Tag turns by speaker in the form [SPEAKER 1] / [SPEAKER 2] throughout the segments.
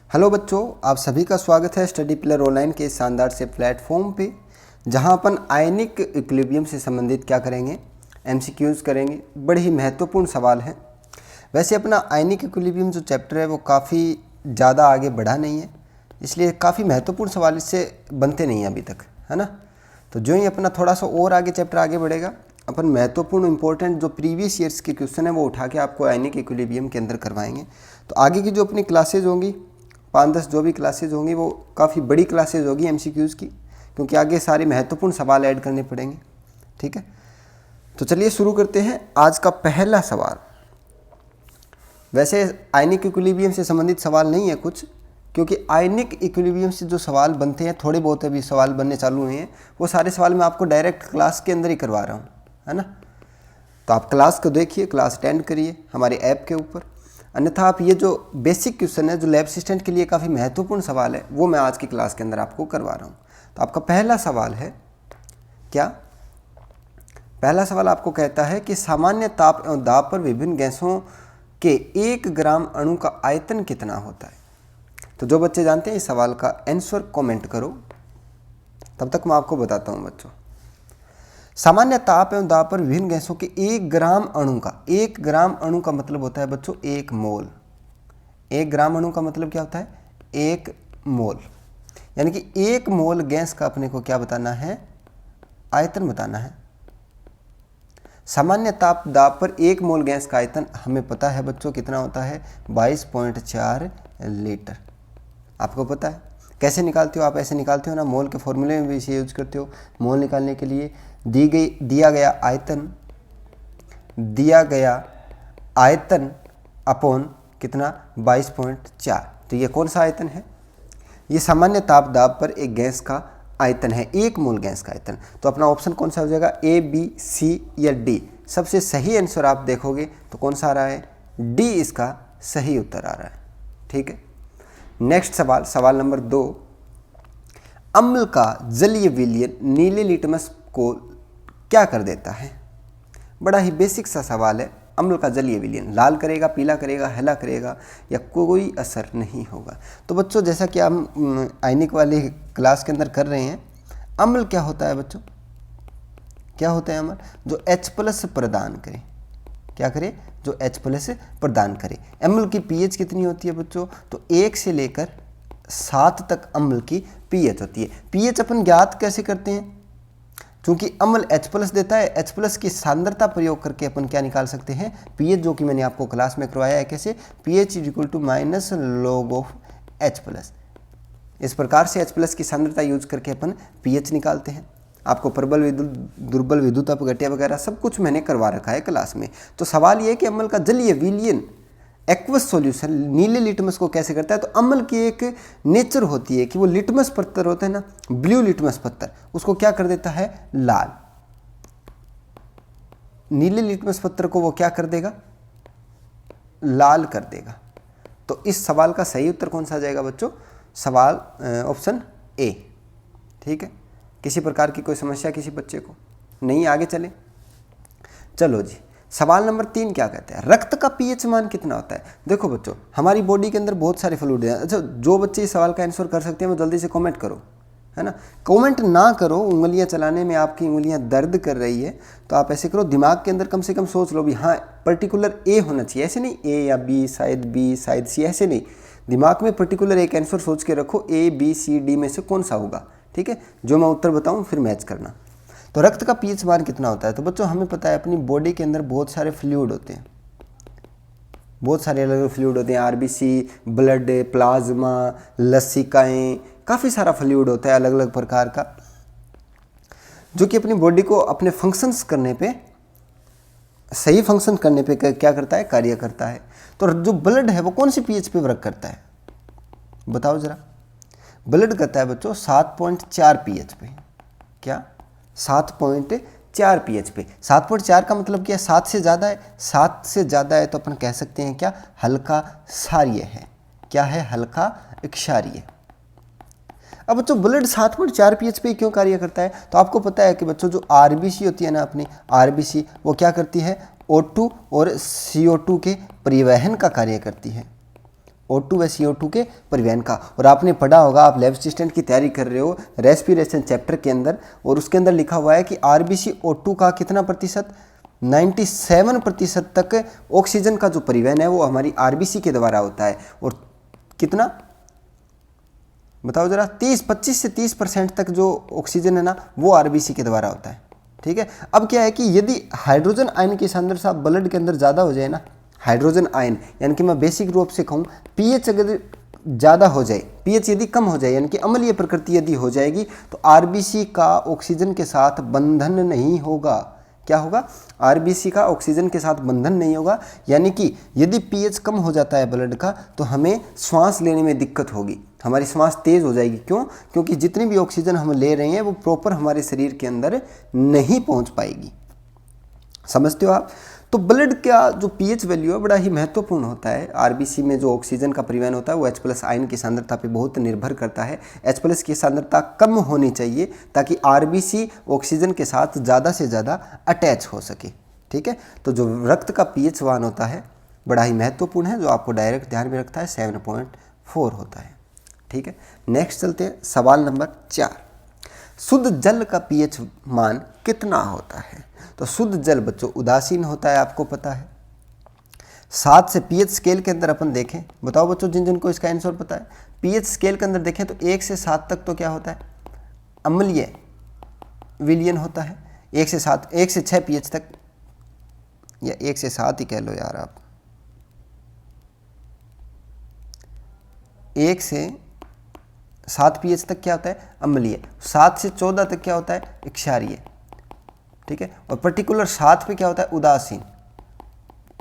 [SPEAKER 1] Hello बच्चों, आप सभी का स्वागत है स्टडी पिलर ऑनलाइन के इस शानदार से प्लेटफॉर्म पे, जहां अपन आयनिक इक्विलिब्रियम से संबंधित क्या करेंगे, एमसीक्यूज करेंगे। बड़े ही महत्वपूर्ण सवाल हैं। वैसे अपना आयनिक इक्विलिब्रियम जो चैप्टर है वो काफ़ी ज़्यादा आगे बढ़ा नहीं है, इसलिए काफ़ी महत्वपूर्ण सवाल इससे बनते नहीं हैं अभी तक, है ना। तो जो ही अपना थोड़ा सा और आगे चैप्टर आगे बढ़ेगा, अपन महत्वपूर्ण इंपॉर्टेंट जो प्रीवियस ईयर्स के क्वेश्चन है वो उठा के आपको आयनिक इक्विलिब्रियम के अंदर करवाएंगे। तो आगे की जो अपनी क्लासेज होंगी 5-10 जो भी क्लासेज होंगी वो काफ़ी बड़ी क्लासेज होगी एमसीक्यूज़ की, क्योंकि आगे सारे महत्वपूर्ण सवाल ऐड करने पड़ेंगे। ठीक है, तो चलिए शुरू करते हैं आज का पहला सवाल। वैसे आयनिक इक्विलिब्रियम से संबंधित सवाल नहीं है कुछ, क्योंकि आयनिक इक्विलिब्रियम से जो सवाल बनते हैं थोड़े बहुत अभी सवाल बनने चालू हुए हैं, वो सारे सवाल मैं आपको डायरेक्ट क्लास के अंदर ही करवा रहा हूँ, है ना। तो आप क्लास को देखिए, क्लास अटेंड करिए हमारे ऐप के ऊपर। अन्यथा आप ये जो बेसिक क्वेश्चन है जो लैब असिस्टेंट के लिए काफ़ी महत्वपूर्ण सवाल है वो मैं आज की क्लास के अंदर आपको करवा रहा हूँ। तो आपका पहला सवाल है क्या? पहला सवाल आपको कहता है कि सामान्य ताप एवं दाब पर विभिन्न गैसों के 1 ग्राम अणु का आयतन कितना होता है। तो जो बच्चे जानते हैं इस सवाल का आंसर कमेंट करो, तब तक मैं आपको बताता हूँ बच्चों। सामान्य ताप एवं दाब पर विभिन्न गैसों के 1 ग्राम अणु का, 1 ग्राम अणु का मतलब होता है बच्चों 1 मोल। 1 ग्राम अणु का मतलब क्या होता है? 1 मोल। यानी कि 1 मोल गैस का अपने को क्या बताना है? आयतन बताना है। सामान्य ताप दाब पर 1 मोल गैस का आयतन हमें पता है बच्चों कितना होता है? 22.4 लीटर। आपको पता है कैसे निकालते हो? आप ऐसे निकालते हो ना, मोल के फॉर्मूले में भी इसे यूज करते हो। मोल निकालने के लिए दिया गया आयतन अपॉन कितना? 22.4। तो ये कौन सा आयतन है? ये सामान्य ताप दाब पर एक गैस का आयतन है, 1 मोल गैस का आयतन। तो अपना ऑप्शन कौन सा हो जाएगा? ए, बी, सी या डी? सबसे सही आंसर आप देखोगे तो कौन सा आ रहा है? डी इसका सही उत्तर आ रहा है। ठीक है, नेक्स्ट सवाल, सवाल नंबर 2। अम्ल का जलीय विलयन नीले लिटमस को क्या कर देता है? बड़ा ही बेसिक सा सवाल है। अम्ल का जलीय विलयन लाल करेगा, पीला करेगा, हरा करेगा या कोई असर नहीं होगा? तो बच्चों जैसा कि हम आयनिक वाली क्लास के अंदर कर रहे हैं, अम्ल क्या होता है बच्चों? क्या होता है अम्ल? जो H+ प्रदान करे। क्या करे? जो H+ प्रदान करे। अम्ल की पीएच कितनी होती है बच्चों? तो 1 से लेकर 7 तक अम्ल की पीएच होती है। पीएच अपन ज्ञात कैसे करते हैं? क्योंकि अम्ल H+ देता है, H+ की सांद्रता प्रयोग करके अपन क्या निकाल सकते हैं? पीएच, जो कि मैंने आपको क्लास में करवाया है। कैसे? pH = log of H+। इस प्रकार से H+ की सांद्रता यूज करके अपन pH निकालते हैं। आपको प्रबल विद्युत, दुर्बल विद्युत अपघट्य वगैरह सब कुछ मैंने करवा रखा है क्लास में। तो सवाल ये है कि अम्ल का जलीय विलयन एक्वस सॉल्यूशन नीले लिटमस को कैसे करता है? तो अम्ल की एक नेचर होती है कि वो लिटमस पत्थर होता है ना, ब्लू लिटमस पत्थर, उसको क्या कर देता है? लाल। नीले लिटमस पत्थर को वो क्या कर देगा? लाल कर देगा। तो इस सवाल का सही उत्तर कौन सा आ जाएगा बच्चों? सवाल ऑप्शन ए। ठीक है, किसी प्रकार की कोई समस्या किसी बच्चे को नहीं? आगे चले, चलो जी। सवाल नंबर 3 क्या कहते हैं? रक्त का पीएच मान कितना होता है? देखो बच्चों, हमारी बॉडी के अंदर बहुत सारे फ्लूइड हैं। अच्छा, जो बच्चे इस सवाल का आंसर कर सकते हैं वो जल्दी से कमेंट करो, है ना। कमेंट ना करो, उंगलियां चलाने में आपकी उंगलियां दर्द कर रही है, तो आप ऐसे करो, दिमाग के अंदर कम से कम सोच लो भी हाँ पर्टिकुलर ए होना चाहिए। ऐसे नहीं ए या बी, शायद सी, ऐसे नहीं। दिमाग में पर्टिकुलर एक आंसर सोच के रखो, ए, बी, सी, डी में से कौन सा होगा। ठीक है, जो मैं उत्तर बताऊँ फिर मैच करना। तो रक्त का पीएच मान कितना होता है? तो बच्चों हमें पता है अपनी बॉडी के अंदर बहुत सारे फ्लूइड होते हैं, बहुत सारे अलग अलग फ्लूइड होते हैं। आरबीसी, ब्लड, प्लाज्मा, लसिकाएं, काफ़ी सारा फ्लूइड होता है अलग अलग प्रकार का, जो कि अपनी बॉडी को अपने फंक्शंस करने पे, सही फंक्शन करने पे क्या करता है? कार्य करता है। तो जो ब्लड है वो कौन सी पीएच पे वर्क करता है? बताओ जरा। ब्लड करता है बच्चों 7.4 पीएच पे। क्या? 7.4 पीएच पे। 7.4 का मतलब क्या है? 7 से ज़्यादा है। 7 से ज़्यादा है तो अपन कह सकते हैं क्या? हल्का क्षारीय है। क्या है? हल्का क्षारीय। अब बच्चों ब्लड 7.4 पीएच पे क्यों कार्य करता है? तो आपको पता है कि बच्चों जो आरबीसी होती है ना, अपनी आरबीसी, वो क्या करती है? O2 और CO2 के परिवहन का कार्य करती है। O2 व CO2 के परिवहन का। और आपने पढ़ा होगा, आप लैब असिस्टेंट की तैयारी कर रहे हो रेस्पिरेशन चैप्टर के अंदर, और उसके अंदर लिखा हुआ है कि RBC O2 का कितना प्रतिशत, 97% तक ऑक्सीजन का जो परिवहन है वो हमारी RBC के द्वारा होता है। और कितना बताओ जरा, 25 से 30% तक जो ऑक्सीजन है ना वो RBC के द्वारा होता है। ठीक है, अब क्या है कि यदि हाइड्रोजन आयन की सांद्रता ब्लड के अंदर ज़्यादा हो जाए ना, हाइड्रोजन आयन यानी कि मैं बेसिक रूप से कहूँ पीएच अगर ज़्यादा हो जाए, पीएच यदि कम हो जाए यानी कि अम्लीय प्रकृति यदि हो जाएगी, तो RBC का ऑक्सीजन के साथ बंधन नहीं होगा। क्या होगा, RBC का ऑक्सीजन के साथ बंधन नहीं होगा। यानी कि यदि पीएच कम हो जाता है ब्लड का तो हमें श्वास लेने में दिक्कत होगी, हमारी श्वास तेज हो जाएगी। क्यों? क्योंकि जितनी भी ऑक्सीजन हम ले रहे हैं वो प्रॉपर हमारे शरीर के अंदर नहीं पहुंच पाएगी। समझते हो आप? तो ब्लड का जो पीएच वैल्यू है बड़ा ही महत्वपूर्ण होता है। RBC में जो ऑक्सीजन का परिवहन होता है वो H+ आयन की सांद्रता पे बहुत निर्भर करता है। H+ की सांद्रता कम होनी चाहिए ताकि RBC ऑक्सीजन के साथ ज़्यादा से ज़्यादा अटैच हो सके। ठीक है, तो जो रक्त का पीएच मान होता है बड़ा ही महत्वपूर्ण है, जो आपको डायरेक्ट ध्यान में रखता है 7.4 होता है। ठीक है, नेक्स्ट चलते हैं सवाल नंबर 4। शुद्ध जल का पीएच मान कितना होता है? तो शुद्ध जल बच्चों उदासीन होता है, आपको पता है। 7 से पीएच स्केल के अंदर अपन देखें, बताओ बच्चों जिन जिनको इसका आंसर पता है, पीएच स्केल के अंदर देखें तो 1 से 7 तक तो क्या होता है, अम्लीय विलयन होता है। 1 से 7, 1 से 6 पीएच तक, या 1 से 7 ही कह लो यार आप, 1 से 7 पीएच तक क्या होता है, अम्लीय। 7 से 14 तक क्या होता है, क्षारीय। ठीक है, और पर्टिकुलर 7 पे क्या होता है, उदासीन।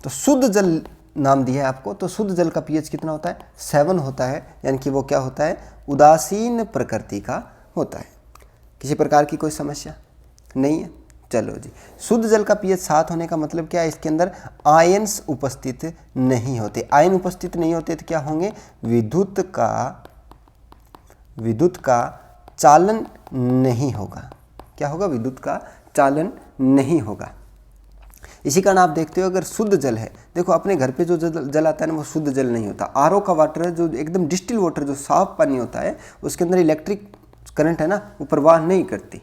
[SPEAKER 1] तो शुद्ध जल नाम दिया है आपको, तो शुद्ध जल का पीएच कितना होता है, 7 होता है। यानी कि वो क्या होता है, उदासीन प्रकृति का होता है। किसी प्रकार की कोई समस्या नहीं है? चलो जी, शुद्ध जल का पीएच 7 होने का मतलब क्या है, इसके अंदर आयन्स उपस्थित नहीं होते। आयन उपस्थित नहीं होते तो क्या होंगे, विद्युत का चालन नहीं होगा। क्या होगा, विद्युत का चालन नहीं होगा। इसी कारण आप देखते हो अगर शुद्ध जल है, देखो अपने घर पे जो जल आता है ना वो शुद्ध जल नहीं होता। RO का वाटर है जो एकदम डिस्टिल वाटर, जो साफ पानी होता है, उसके अंदर इलेक्ट्रिक करंट है ना वो प्रवाह नहीं करती।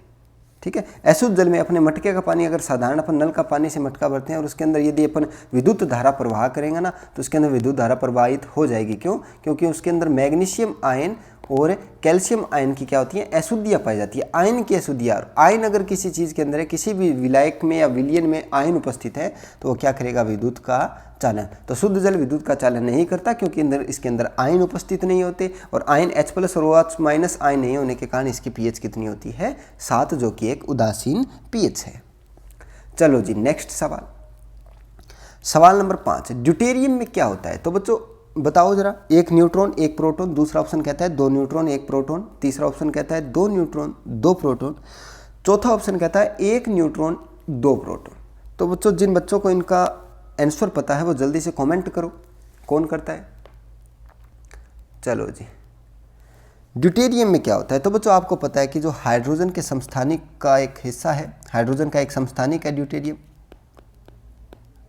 [SPEAKER 1] ठीक है, अशुद्ध जल में अपने मटके का पानी, अगर साधारण अपन नल का पानी से मटका भरते हैं और उसके अंदर यदि अपन विद्युत धारा प्रवाह करेंगे ना तो उसके अंदर विद्युत धारा प्रवाहित हो जाएगी। क्यों? क्योंकि उसके अंदर मैग्नीशियम आयन और कैल्शियम आयन की क्या होती है, अशुद्धियाँ पाई जाती है। आयन की अशुद्धियाँ, आयन अगर किसी चीज़ के अंदर है, किसी भी विलायक में या विलयन में आयन उपस्थित है तो वो क्या करेगा, विद्युत का चालन। तो शुद्ध जल विद्युत का चालन नहीं करता क्योंकि इसके अंदर आयन उपस्थित नहीं होते, और आयन H+ और OH- आयन नहीं होने के कारण इसकी पीएच कितनी होती है, 7, जो कि एक उदासीन पीएच है। चलो जी, नेक्स्ट सवाल, सवाल नंबर 5। ड्यूटेरियम में क्या होता है? तो बच्चों बताओ जरा, 1 न्यूट्रॉन 1 प्रोटॉन, दूसरा ऑप्शन कहता है 2 न्यूट्रॉन 1 प्रोटॉन, तीसरा ऑप्शन कहता है 2 न्यूट्रॉन 2 प्रोटॉन, चौथा ऑप्शन कहता है 1 न्यूट्रॉन 2 प्रोटॉन। तो बच्चों जिन बच्चों को इनका आंसर पता है वो जल्दी से कमेंट करो, कौन करता है? चलो जी, ड्यूटेरियम में क्या होता है? तो बच्चों आपको पता है कि जो हाइड्रोजन के समस्थानिक का एक हिस्सा है, हाइड्रोजन का एक समस्थानिक है ड्यूटेरियम।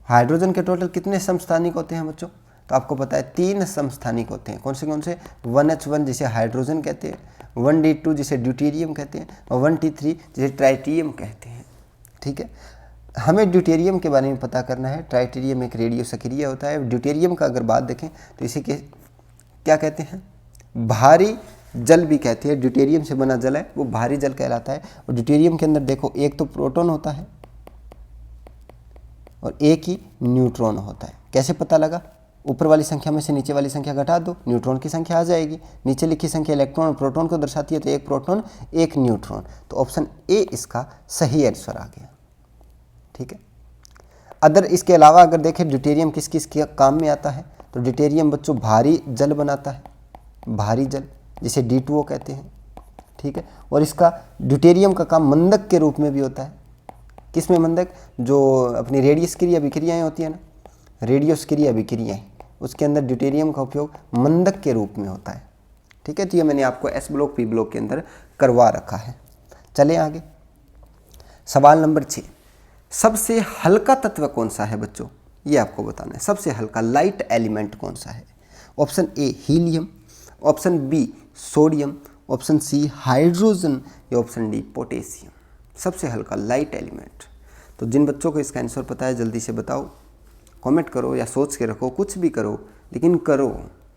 [SPEAKER 1] हाइड्रोजन के टोटल कितने समस्थानिक होते हैं बच्चों? तो आपको पता है 3 समस्थानिक होते हैं। कौन से? 1H1 जिसे हाइड्रोजन कहते हैं, 1D2 जिसे ड्यूटेरियम कहते हैं, और 1T3 जिसे ट्राइटिरियम कहते हैं। ठीक है, हमें ड्यूटेरियम के बारे में पता करना है। ट्राइटेरियम एक रेडियो सक्रिय होता है। ड्यूटेरियम का अगर बात देखें तो इसे क्या कहते हैं, भारी जल भी कहते हैं। ड्यूटेरियम से बना जल है वो भारी जल कहलाता है। और ड्यूटेरियम के अंदर देखो, एक तो प्रोटॉन होता है और एक ही न्यूट्रॉन होता है। कैसे पता लगा? ऊपर वाली संख्या में से नीचे वाली संख्या घटा दो, न्यूट्रॉन की संख्या आ जाएगी। नीचे लिखी संख्या इलेक्ट्रॉन और प्रोटॉन को दर्शाती है, तो 1 प्रोटॉन 1 न्यूट्रॉन। तो ऑप्शन ए इसका सही आंसर आ गया। ठीक है, अदर इसके अलावा अगर देखें ड्यूटेरियम किस किस के काम में आता है, तो ड्यूटेरियम बच्चों भारी जल बनाता है, भारी जल जिसे D2O कहते हैं। ठीक है, और इसका ड्यूटेरियम का काम मंदक के रूप में भी होता है। किस में मंदक? जो अपनी रेडियस्क्रिय अभिक्रियाएँ होती है ना, रेडियोस्क्रिय अभिक्रियाएँ, उसके अंदर ड्यूटेरियम का उपयोग मंदक के रूप में होता है। ठीक है, तो ये मैंने आपको S ब्लॉक P ब्लॉक के अंदर करवा रखा है। चलें आगे, सवाल नंबर 6। सबसे हल्का तत्व कौन सा है बच्चों? ये आपको बताना है। सबसे हल्का लाइट एलिमेंट कौन सा है? Option A helium, option B sodium, option C hydrogen या ऑप्शन डी पोटेशियम। सबसे हल्का लाइट एलिमेंट। तो जिन बच्चों को इसका आंसर पता है जल्दी से बताओ, कमेंट करो या सोच के रखो, कुछ भी करो लेकिन करो,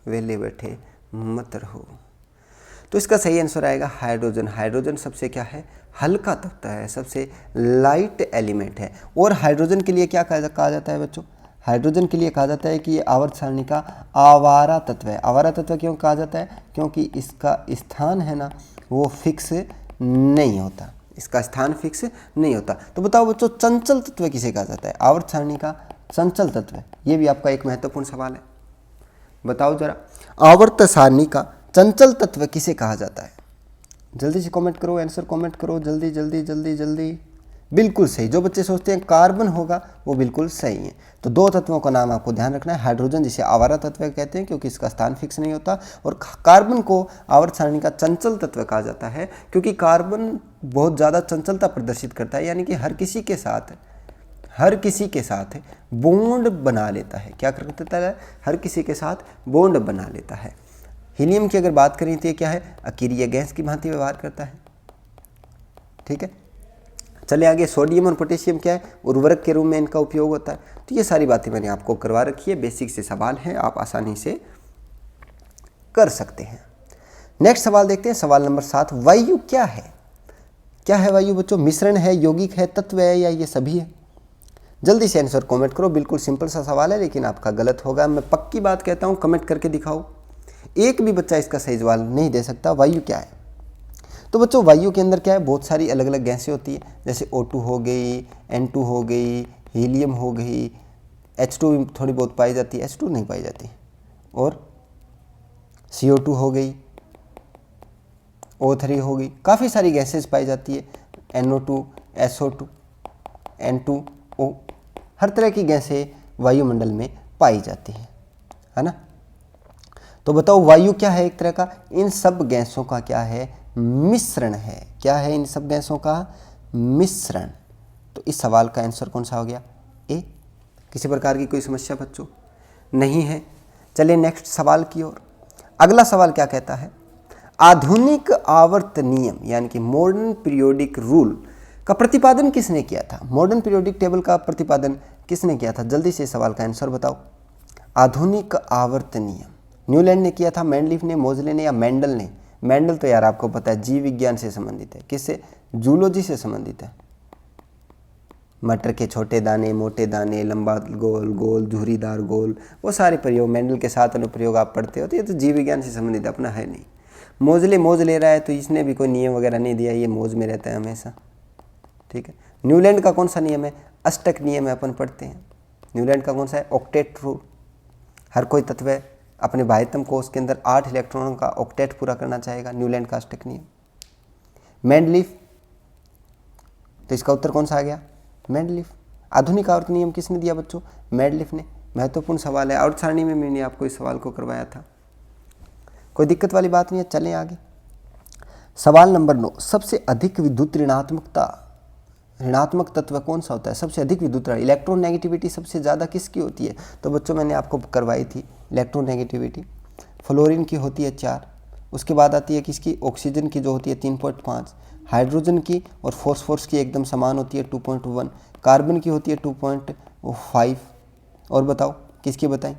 [SPEAKER 1] वेले बैठे मत रहो। तो इसका सही आंसर आएगा हाइड्रोजन। हाइड्रोजन सबसे क्या है, हल्का तत्व है, सबसे लाइट एलिमेंट है। और हाइड्रोजन के लिए क्या कहा जाता है बच्चों, हाइड्रोजन के लिए कहा जाता है कि ये आवर्त सारणी का आवारा तत्व है। आवारा तत्व क्यों कहा जाता है, क्योंकि इसका स्थान है ना वो फिक्स नहीं होता, इसका स्थान फिक्स नहीं होता। तो बताओ बच्चों चंचल तत्व किसे कहा जाता है, आवर्त सारणी का चंचल तत्व। ये भी आपका एक महत्वपूर्ण सवाल है, बताओ जरा आवर्त सारणी का चंचल तत्व किसे कहा जाता है। जल्दी से कमेंट करो, आंसर कमेंट करो, जल्दी जल्दी जल्दी जल्दी। बिल्कुल सही, जो बच्चे सोचते हैं कार्बन होगा वो बिल्कुल सही है। तो दो तत्वों का नाम आपको ध्यान रखना है, हाइड्रोजन जिसे आवारा तत्व कहते हैं क्योंकि इसका स्थान फिक्स नहीं होता, और कार्बन को आवर्त सारणी का चंचल तत्व कहा जाता है क्योंकि कार्बन बहुत ज़्यादा चंचलता प्रदर्शित करता है, यानी कि हर किसी के साथ बॉन्ड बना लेता है। क्या कर देता है, हर किसी के साथ बॉन्ड बना लेता है। हीलियम की अगर बात करें तो ये क्या है, अकीरिय गैस की भांति व्यवहार करता है। ठीक है, चले आगे। सोडियम और पोटेशियम क्या है, उर्वरक के रूप में इनका उपयोग होता है। तो ये सारी बातें मैंने आपको करवा रखी है, बेसिक से सवाल हैं, आप आसानी से कर सकते हैं। नेक्स्ट सवाल देखते हैं, सवाल नंबर 7। वायु क्या है, क्या है वायु बच्चों, मिश्रण है, यौगिक है, तत्व है या ये सभी है। जल्दी से आंसर कमेंट करो। बिल्कुल सिंपल सा सवाल है लेकिन आपका गलत होगा, मैं पक्की बात कहता हूँ, कमेंट करके दिखाओ। एक भी बच्चा इसका सही जवाब नहीं दे सकता। वायु क्या है, तो बच्चों वायु के अंदर क्या है, बहुत सारी अलग अलग गैसें होती है, जैसे O2 हो गई, N2 हो गई, हीलियम हो गई, H2 भी थोड़ी बहुत पाई जाती है, H2 नहीं पाई जाती, और CO2 हो गई, O3 हो गई, काफ़ी सारी गैसेस पाई जाती है, NO2, SO2, N2O, हर तरह की गैसें वायुमंडल में पाई जाती है ना। तो बताओ वायु क्या है, एक तरह का इन सब गैसों का क्या है, मिश्रण है। क्या है, इन सब गैसों का मिश्रण। तो इस सवाल का आंसर कौन सा हो गया, ए। किसी प्रकार की कोई समस्या बच्चों नहीं है। चलिए नेक्स्ट सवाल की ओर। अगला सवाल क्या कहता है, आधुनिक आवर्त नियम यानी कि मॉडर्न पीरियोडिक रूल का प्रतिपादन किसने किया था। मॉडर्न पीरियोडिक टेबल का प्रतिपादन किसने किया था, जल्दी से इस सवाल का आंसर बताओ। आधुनिक आवर्त नियम न्यूलैंड ने किया था, मैंडलीफ ने, मोजले ने या मेंडल ने। मेंडल तो यार आपको पता है जीव विज्ञान से संबंधित है, किससे, जूलॉजी से संबंधित है। मटर के छोटे दाने, मोटे दाने, लंबा गोल, गोल झुर्रीदार गोल, वो सारे प्रयोग मेंडल के साथ अनुप्रयोग आप पढ़ते हो, तो ये तो जीव विज्ञान से संबंधित है, अपना है नहीं। मोजले मौज ले रहा है तो इसने भी कोई नियम वगैरह नहीं दिया, ये मौज में रहता है हमेशा। ठीक है, न्यूलैंड का कौन सा नियम है, अष्टक नियम है, अपन पढ़ते हैं। न्यूलैंड का कौन सा है, ऑक्टेट रूल। हर कोई तत्व अपने बाह्यतम कोश के अंदर 8 इलेक्ट्रॉनों का ऑक्टेट पूरा करना चाहेगा, न्यूलैंड का अष्टक नियम। मेंडलीफ, तो इसका उत्तर कौन सा आ गया, मेंडलीफ। आधुनिक आवर्त नियम किसने दिया बच्चों, मेंडलीफ ने। महत्वपूर्ण सवाल है, आवर्त सारणी में मैंने आपको इस सवाल को करवाया था, कोई दिक्कत वाली बात नहीं है। चलें आगे। सवाल नंबर 9, सबसे अधिक विद्युत ऋणात्मक तत्व कौन सा होता है, सबसे अधिक विद्युत इलेक्ट्रॉन नेगेटिविटी सबसे ज़्यादा किसकी होती है। तो बच्चों मैंने आपको करवाई थी इलेक्ट्रॉन नेगेटिविटी, फ्लोरीन की होती है 4, उसके बाद आती है किसकी, ऑक्सीजन की जो होती है 3.5, हाइड्रोजन की और फॉस्फोरस की एकदम समान होती है 2.1, कार्बन की होती है 2.5, और बताओ किसकी बताएं,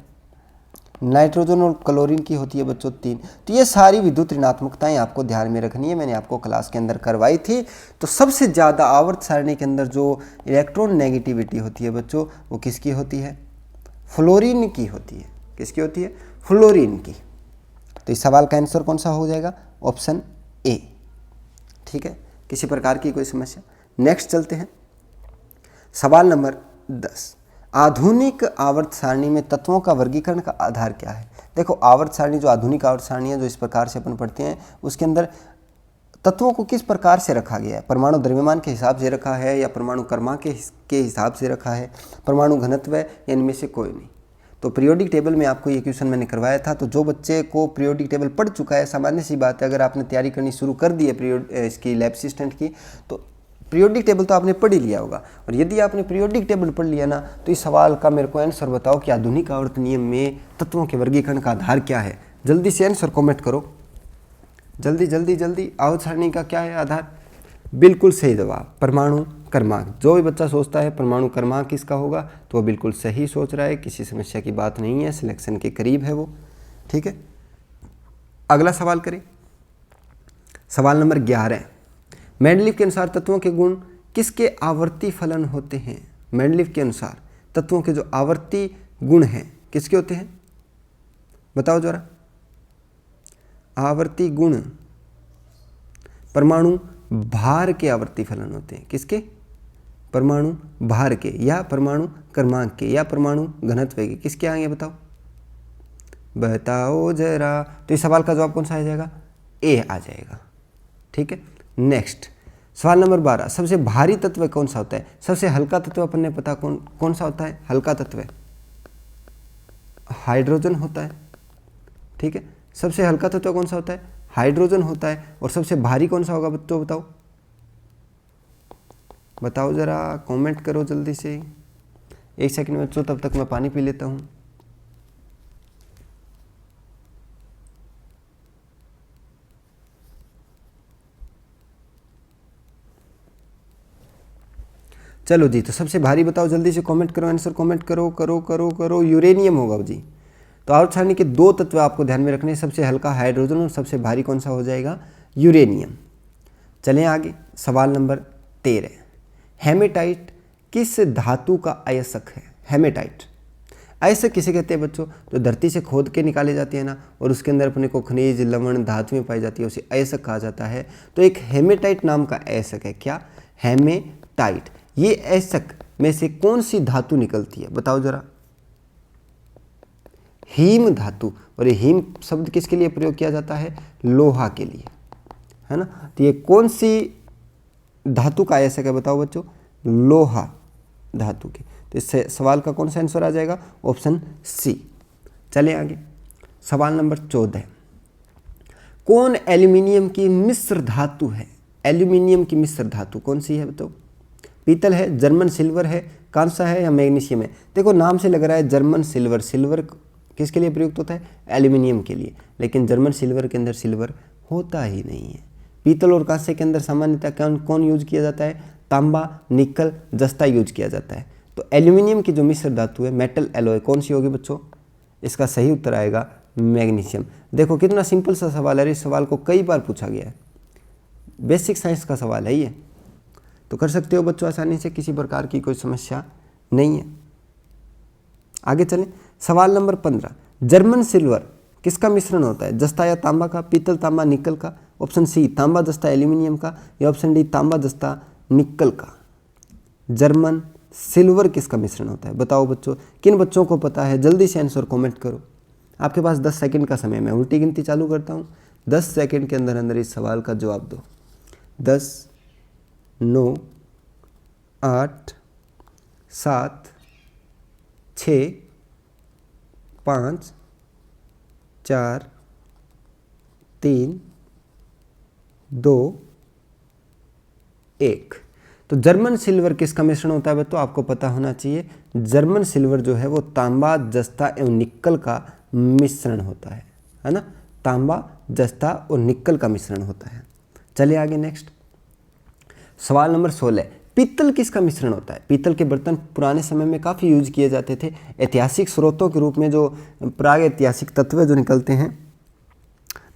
[SPEAKER 1] नाइट्रोजन और क्लोरीन की होती है बच्चों 3। तो ये सारी विद्युत ऋणात्मकताएं आपको ध्यान में रखनी है, मैंने आपको क्लास के अंदर करवाई थी। तो सबसे ज़्यादा आवर्त सारणी के अंदर जो इलेक्ट्रॉन नेगेटिविटी होती है बच्चों, वो किसकी होती है, फ्लोरीन की होती है। किसकी होती है, फ्लोरीन की। तो इस सवाल का आंसर कौन सा हो जाएगा, ऑप्शन ए। ठीक है, किसी प्रकार की कोई समस्या। नेक्स्ट चलते हैं, सवाल नंबर 10, आधुनिक आवर्त सारणी में तत्वों का वर्गीकरण का आधार क्या है। देखो आवर्त सारणी, जो आधुनिक आवर्त सारणी है जो इस प्रकार से अपन पढ़ते हैं, उसके अंदर तत्वों को किस प्रकार से रखा गया है, परमाणु द्रव्यमान के हिसाब से रखा है या परमाणु क्रमांक के हिसाब से रखा है, परमाणु घनत्व या इनमें से कोई नहीं। तो पीरियोडिक टेबल में आपको ये क्वेश्चन मैंने करवाया था, तो जो बच्चे को पीरियोडिक टेबल पढ़ चुका है, सामान्य सी बात है, अगर आपने तैयारी करनी शुरू कर दी है इसकी लैब असिस्टेंट की, तो पीरियोडिक टेबल तो आपने पढ़ ही लिया होगा। और यदि आपने पीरियोडिक टेबल पढ़ लिया ना तो इस सवाल का मेरे को आंसर बताओ कि आधुनिक आवर्त नियम में तत्वों के वर्गीकरण का आधार क्या है। जल्दी से आंसर कमेंट करो, जल्दी जल्दी जल्दी। आवर्त सारणी का क्या है आधार? बिल्कुल सही जवाब परमाणु क्रमांक। जो भी बच्चा सोचता है परमाणु क्रमांक किसका होगा तो वो बिल्कुल सही सोच रहा है, किसी समस्या की बात नहीं है, सिलेक्शन के करीब है वो। ठीक है, अगला सवाल करें। सवाल नंबर 11। मेंडलीव के अनुसार तत्वों के गुण किसके आवर्ती फलन होते हैं? मेंडलीव के अनुसार तत्वों के जो आवर्ती गुण हैं किसके होते हैं? बताओ जरा। आवर्ती गुण परमाणु भार के आवर्ती फलन होते हैं। किसके? परमाणु भार के, या परमाणु क्रमांक के, या परमाणु घनत्व के। किसके आएंगे बताओ, बताओ जरा। तो इस सवाल का जवाब कौन सा आ जाएगा? ए आ जाएगा। ठीक है, नेक्स्ट सवाल नंबर 12। सबसे भारी तत्व कौन सा होता है? सबसे हल्का तत्व अपन ने पता कौन सा होता है? हल्का तत्व हाइड्रोजन होता है। ठीक है, सबसे हल्का तत्व कौन सा होता है? हाइड्रोजन होता है। और सबसे भारी कौन सा होगा बच्चों बताओ, बताओ जरा, कमेंट करो जल्दी से। एक सेकंड बच्चों, तब तक मैं पानी पी लेता हूँ। चलो जी, तो सबसे भारी बताओ, जल्दी से कमेंट करो, आंसर कमेंट करो करो करो करो। यूरेनियम होगा जी। तो आवर्त सारणी के दो तत्व आपको ध्यान में रखने, सबसे हल्का हाइड्रोजन और सबसे भारी कौन सा हो जाएगा? यूरेनियम। चलें आगे, सवाल नंबर 13। हेमेटाइट किस धातु का अयस्क है? हेमेटाइट अयस्क किसे कहते हैं बच्चों? जो धरती से खोद के निकाले जाते हैं ना, और उसके अंदर अपने को खनिज लवण धातुएं पाई जाती है, उसे अयस्क कहा जाता है। तो एक हेमेटाइट नाम का अयस्क है। क्या? हेमेटाइट। ये अयस्क में से कौन सी धातु निकलती है बताओ जरा? हीम धातु। और ये हीम शब्द किसके लिए प्रयोग किया जाता है? लोहा के लिए, है ना। तो ये कौन सी धातु का अयस्क है बताओ बच्चों? लोहा धातु के। तो इस सवाल का कौन सा आंसर आ जाएगा? Option C. चले आगे, सवाल नंबर 14। कौन एल्यूमिनियम की मिश्र धातु है? एल्यूमिनियम की मिश्र धातु कौन सी है बताओ? पीतल है, जर्मन सिल्वर है, कांसा है, या मैग्नीशियम है? देखो नाम से लग रहा है जर्मन सिल्वर। सिल्वर किसके लिए प्रयुक्त होता है? एल्यूमिनियम के लिए। लेकिन जर्मन सिल्वर के अंदर सिल्वर होता ही नहीं है। पीतल और कांसे के अंदर सामान्यतः कौन यूज किया जाता है? तांबा, निकल, जस्ता यूज किया जाता है। तो एल्यूमिनियम की जो मिश्र धातु है, मेटल एलॉय, कौन सी होगी बच्चों? इसका सही उत्तर आएगा मैग्नीशियम। देखो कितना सिंपल सा सवाल है। इस सवाल को कई बार पूछा गया है, बेसिक साइंस का सवाल है ये। तो कर सकते हो बच्चों आसानी से, किसी प्रकार की कोई समस्या नहीं है। आगे चलें, सवाल नंबर 15। जर्मन सिल्वर किसका मिश्रण होता है? जस्ता या तांबा का, पीतल, तांबा, निकल का? ऑप्शन सी तांबा, जस्ता, एल्यूमिनियम का, या ऑप्शन डी तांबा, जस्ता, निकल का? जर्मन सिल्वर किसका मिश्रण होता है बताओ बच्चों? किन बच्चों को पता है जल्दी से आंसर कमेंट करो। आपके पास 10 सेकंड का समय, मैं उल्टी गिनती चालू करता हूँ। 10 सेकंड के अंदर अंदर इस सवाल का जवाब दो। 10, 9, 8, 7, 6, 5, 4, 3, 2, 1। तो जर्मन सिल्वर किसका मिश्रण होता है बच्चों? आपको पता होना चाहिए। जर्मन सिल्वर जो है वो तांबा, जस्ता एवं निकल का मिश्रण होता है ना। तांबा, जस्ता और निकल का मिश्रण होता है। चलिए आगे, नेक्स्ट सवाल नंबर 16। पीतल किसका मिश्रण होता है? पीतल के बर्तन पुराने समय में काफ़ी यूज किए जाते थे। ऐतिहासिक स्रोतों के रूप में जो प्राग ऐतिहासिक तत्व जो निकलते हैं,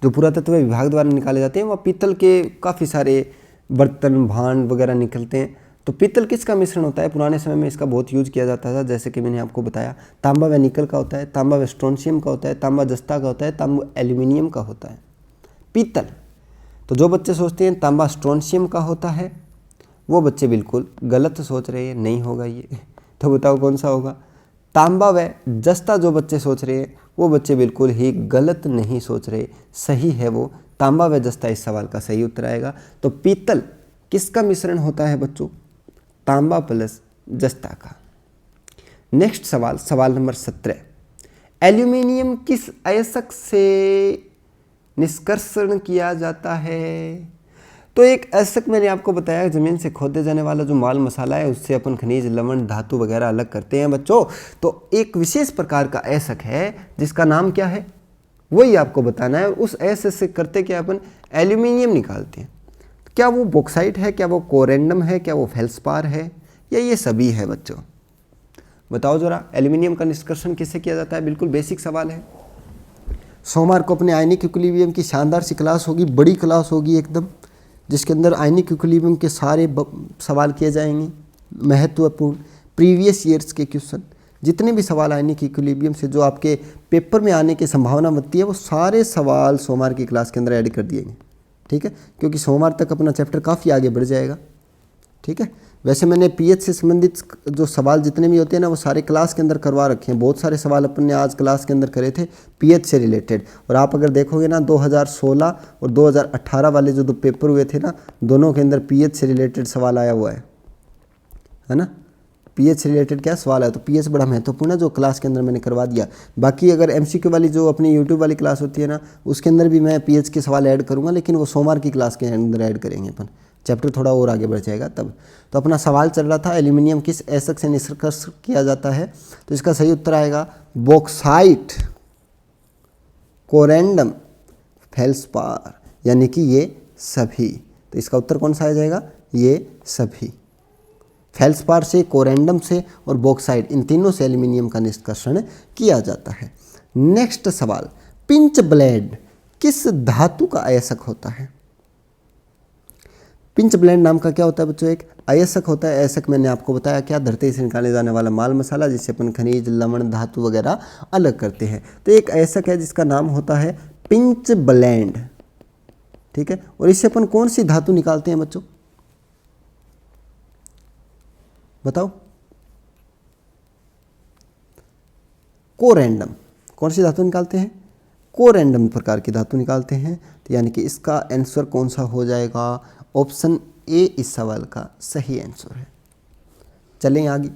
[SPEAKER 1] जो पुरातत्व विभाग द्वारा निकाले जाते हैं, वह पीतल के काफ़ी सारे बर्तन, भांड वगैरह निकलते हैं। तो पीतल किसका मिश्रण होता है? पुराने समय में इसका बहुत यूज किया जाता था, जैसे कि मैंने आपको बताया। तांबा व निकल का होता है, तांबा व स्ट्रोंशियम का होता है, तांबा जस्ता का होता है, तांबा एल्यूमिनियम का होता है। पीतल, तो जो बच्चे सोचते हैं तांबा स्ट्रोंशियम का होता है, वो बच्चे बिल्कुल गलत सोच रहे हैं, नहीं होगा ये। तो बताओ कौन सा होगा? तांबा व जस्ता जो बच्चे सोच रहे हैं वो बच्चे बिल्कुल ही गलत नहीं सोच रहे, सही है वो तांबा व जस्ता। इस सवाल का सही उत्तर आएगा। तो पीतल किसका मिश्रण होता है बच्चों? तांबा प्लस जस्ता का। नेक्स्ट सवाल, सवाल नंबर 17। एल्यूमिनियम किस अयस्क से निष्कर्षण किया जाता है? तो एक ऐसक मैंने आपको बताया ज़मीन से खोदे जाने वाला जो माल मसाला है उससे अपन खनिज, लवण, धातु वगैरह अलग करते हैं बच्चों। तो एक विशेष प्रकार का ऐसक है जिसका नाम क्या है वही आपको बताना है। उस ऐसक से करते क्या अपन एल्यूमिनियम निकालते हैं। क्या वो बॉक्साइट है, क्या वो कोरेंडम है, क्या वो फेल्सपार है, या ये सभी है बच्चों? बताओ जरा। एल्यूमिनियम का निष्कर्षण किससे किया जाता है? बिल्कुल बेसिक सवाल है। सोमवार को अपने आयनिक इक्विलिब्रियम की शानदार सी क्लास होगी, बड़ी क्लास होगी एकदम, जिसके अंदर आयनिक इक्विलिब्रियम के सारे सवाल किए जाएंगे, महत्वपूर्ण प्रीवियस ईयर्स के क्वेश्चन। जितने भी सवाल आयनिक इक्विलिब्रियम से जो आपके पेपर में आने की संभावना बनती है वो सारे सवाल सोमवार की क्लास के अंदर ऐड कर दिएंगे, ठीक है, क्योंकि सोमवार तक अपना चैप्टर काफ़ी आगे बढ़ जाएगा, ठीक है। वैसे मैंने पीएच से संबंधित जो सवाल जितने भी होते हैं ना वो सारे क्लास के अंदर करवा रखे हैं। बहुत सारे सवाल अपन ने आज क्लास के अंदर करे थे पीएच से रिलेटेड। और आप अगर देखोगे ना 2016 और 2018 वाले जो दो पेपर हुए थे ना, दोनों के अंदर पीएच से रिलेटेड सवाल आया हुआ है ना। पीएच से रिलेटेड क्या सवाल है, तो पीएच बड़ा महत्वपूर्ण है जो क्लास के अंदर मैंने करवा दिया। बाकी अगर एमसीक्यू वाली जो अपनी यूट्यूब वाली क्लास होती है ना उसके अंदर भी मैं पीएच के सवाल ऐड करूँगा, लेकिन वो सोमवार की क्लास के अंदर ऐड करेंगे अपन, चैप्टर थोड़ा और आगे बढ़ जाएगा तब। तो अपना सवाल चल रहा था एल्यूमिनियम किस ऐसक से निष्कर्ष किया जाता है, तो इसका सही उत्तर आएगा बॉक्साइट, कोरेंडम, फेल्सपार, यानी कि ये सभी। तो इसका उत्तर कौन सा आ जाएगा? ये सभी। फेल्सपार से, कोरेंडम से और बॉक्साइट, इन तीनों से एल्यूमिनियम का निष्कर्षण किया जाता है। नेक्स्ट सवाल, पिंच ब्लेड किस धातु का अयस्क होता है? पिंच ब्लेड नाम का क्या होता है बच्चों? एक अयस्क होता है। अयस्क मैंने आपको बताया क्या, धरती से निकाले जाने वाला माल मसाला जिससे अपन खनिज, लवण, धातु वगैरह अलग करते हैं। तो एक अयस्क है जिसका नाम होता है पिंच ब्लेड, ठीक है। और इससे अपन कौन सी धातु निकालते हैं बच्चों? बताओ। कोरेंडम। कौन सी धातु निकालते हैं? कोरेंडम प्रकार की धातु निकालते हैं। तो यानी कि इसका आंसर कौन सा हो जाएगा? ऑप्शन ए इस सवाल का सही आंसर है। चलें आगे।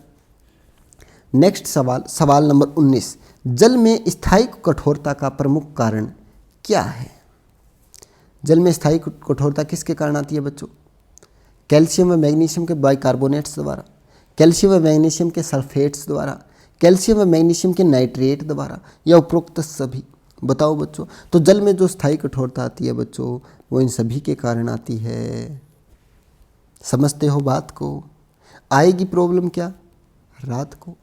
[SPEAKER 1] नेक्स्ट सवाल, सवाल नंबर 19, जल में स्थायी कठोरता का प्रमुख कारण क्या है? जल में स्थायी कठोरता किसके कारण आती है बच्चों? कैल्शियम व मैग्नीशियम के बाइकार्बोनेट्स द्वारा, कैल्शियम व मैग्नीशियम के सल्फेट्स द्वारा, कैल्शियम व मैग्नीशियम के नाइट्रेट द्वारा, या उपरोक्त सभी? बताओ बच्चों। तो जल में जो स्थायी कठोरता आती है बच्चों वो इन सभी के कारण आती है। समझते हो बात को? आएगी प्रॉब्लम क्या? रात को।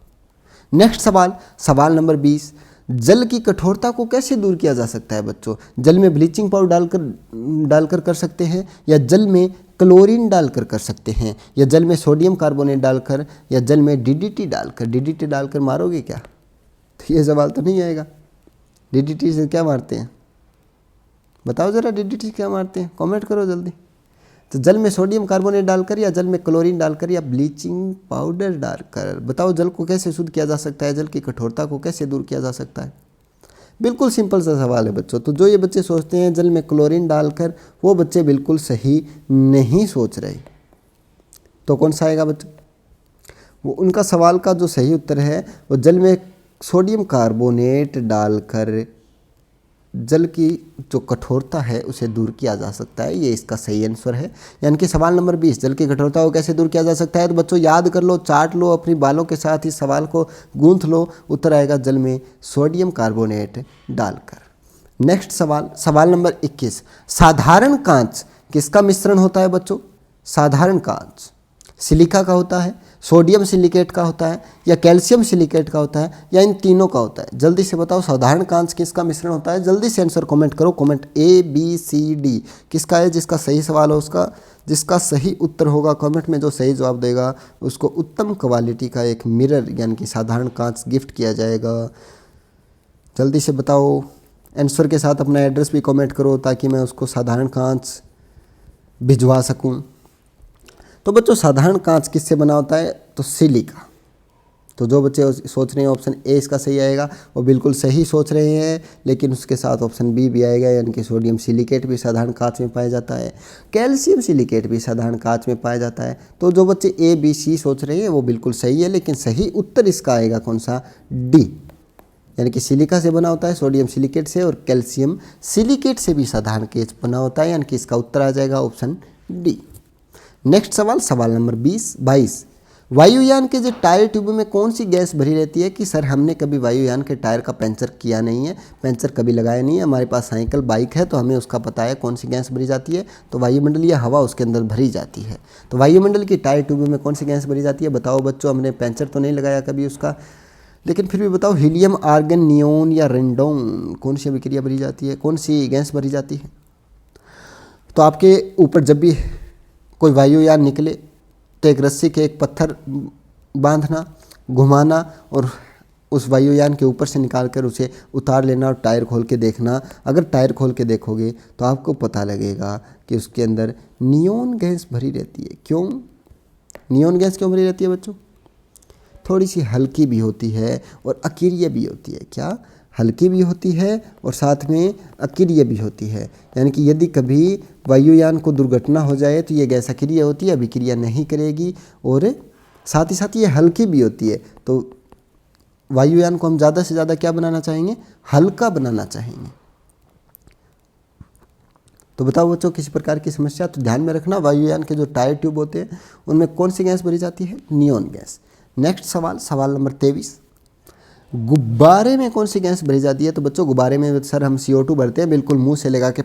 [SPEAKER 1] नेक्स्ट सवाल, सवाल नंबर 20, जल की कठोरता को कैसे दूर किया जा सकता है बच्चों? जल में ब्लीचिंग पाउडर डालकर कर सकते हैं, या जल में क्लोरीन डालकर कर सकते हैं, या जल में सोडियम कार्बोनेट डालकर, या जल में डीडीटी डालकर? डीडीटी डालकर मारोगे क्या? तो ये सवाल तो नहीं आएगा। डीडीटी से क्या मारते हैं? बताओ जरा, डीडीटी क्या मारते हैं? कमेंट करो जल्दी। तो जल में सोडियम कार्बोनेट डालकर, या जल में क्लोरीन डालकर, या ब्लीचिंग पाउडर डालकर? बताओ जल को कैसे शुद्ध किया जा सकता है, जल की कठोरता को कैसे दूर किया जा सकता है? बिल्कुल सिंपल सा सवाल है बच्चों। तो जो ये बच्चे सोचते हैं जल में क्लोरीन डालकर, वो बच्चे बिल्कुल सही नहीं सोच रहे। तो कौन सा आएगा बच्चों? वो उनका सवाल का जो सही उत्तर है वो जल में सोडियम कार्बोनेट डालकर जल की जो कठोरता है उसे दूर किया जा सकता है। ये इसका सही आंसर है। यानी कि सवाल नंबर 20, जल की कठोरता को कैसे दूर किया जा सकता है? तो बच्चों याद कर लो, चाट लो, अपनी बालों के साथ इस सवाल को गूंथ लो। उत्तर आएगा जल में सोडियम कार्बोनेट डालकर। नेक्स्ट सवाल, सवाल नंबर 21, साधारण कांच किसका मिश्रण होता है बच्चों? साधारण कांच सिलिका का होता है, सोडियम सिलिकेट का होता है, या कैल्शियम सिलिकेट का होता है, या इन तीनों का होता है? जल्दी से बताओ, साधारण कांच किसका मिश्रण होता है? जल्दी से आंसर कमेंट करो। Comment A B C D किसका है? जिसका सही सवाल हो उसका, जिसका सही उत्तर होगा कमेंट में जो सही जवाब देगा उसको उत्तम क्वालिटी का एक मिरर यानी कि साधारण कांच गिफ्ट किया जाएगा। जल्दी से बताओ, आंसर के साथ अपना एड्रेस भी कमेंट करो ताकि मैं उसको साधारण कांच भिजवा सकूं। तो बच्चों साधारण कांच किससे बना होता है? तो सिलिका। तो जो बच्चे सोच रहे हैं ऑप्शन ए इसका सही आएगा वो बिल्कुल सही सोच रहे हैं, लेकिन उसके साथ ऑप्शन बी भी आएगा, यानी कि सोडियम सिलिकेट भी साधारण कांच में पाया जाता है, कैल्शियम सिलिकेट भी साधारण कांच में पाया जाता है। तो जो बच्चे ए बी सी सोच रहे हैं वो बिल्कुल सही है, लेकिन सही उत्तर इसका आएगा कौन सा? डी, यानी कि सिलिका से बना होता है, सोडियम सिलिकेट से, और कैल्शियम सिलिकेट से भी साधारण कांच बना होता है, यानी कि इसका उत्तर आ जाएगा ऑप्शन डी। नेक्स्ट सवाल, सवाल नंबर 22। वायुयान के जो टायर ट्यूब में कौन सी गैस भरी रहती है? कि सर हमने कभी वायुयान के टायर का पंचर किया नहीं है, पंचर कभी लगाया नहीं है, हमारे पास साइकिल बाइक है तो हमें उसका पता है कौन सी गैस भरी जाती है। तो वायुमंडलीय हवा उसके अंदर भरी जाती है। तो वायुमंडल की टायर ट्यूब में कौन सी गैस भरी जाती है? बताओ बच्चों, हमने पंचर तो नहीं लगाया कभी उसका, लेकिन फिर भी बताओ, हीलियम, आर्गन, नियोन या रेंडोन, कौन सी अभिक्रिया भरी जाती है, कौन सी गैस भरी जाती है? तो आपके ऊपर जब भी कोई वायुयान निकले तो एक रस्सी के एक पत्थर बांधना, घुमाना और उस वायुयान के ऊपर से निकालकर उसे उतार लेना और टायर खोल के देखना। अगर टायर खोल के देखोगे तो आपको पता लगेगा कि उसके अंदर नियोन गैस भरी रहती है। क्यों नियोन गैस क्यों भरी रहती है बच्चों? थोड़ी सी हल्की भी होती है और अकीरिय भी होती है। क्या? हल्की भी होती है और साथ में अकीरिय भी होती है। यानी कि यदि कभी वायुयान को दुर्घटना हो जाए तो ये गैस अकीरिय होती है, अभिक्रिया नहीं करेगी, और साथ ही साथ ये हल्की भी होती है। तो वायुयान को हम ज़्यादा से ज़्यादा क्या बनाना चाहेंगे? हल्का बनाना चाहेंगे। तो बताओ बच्चों, किसी प्रकार की समस्या? तो ध्यान में रखना, वायुयान के जो टायर ट्यूब होते हैं उनमें कौन सी गैस भरी जाती है? Neon gas. नेक्स्ट सवाल, सवाल नंबर 23। गुब्बारे में कौन सी गैस भरी जाती है? तो बच्चों, गुब्बारे में सर हम CO2 भरते हैं, बिल्कुल मुंह से लगा के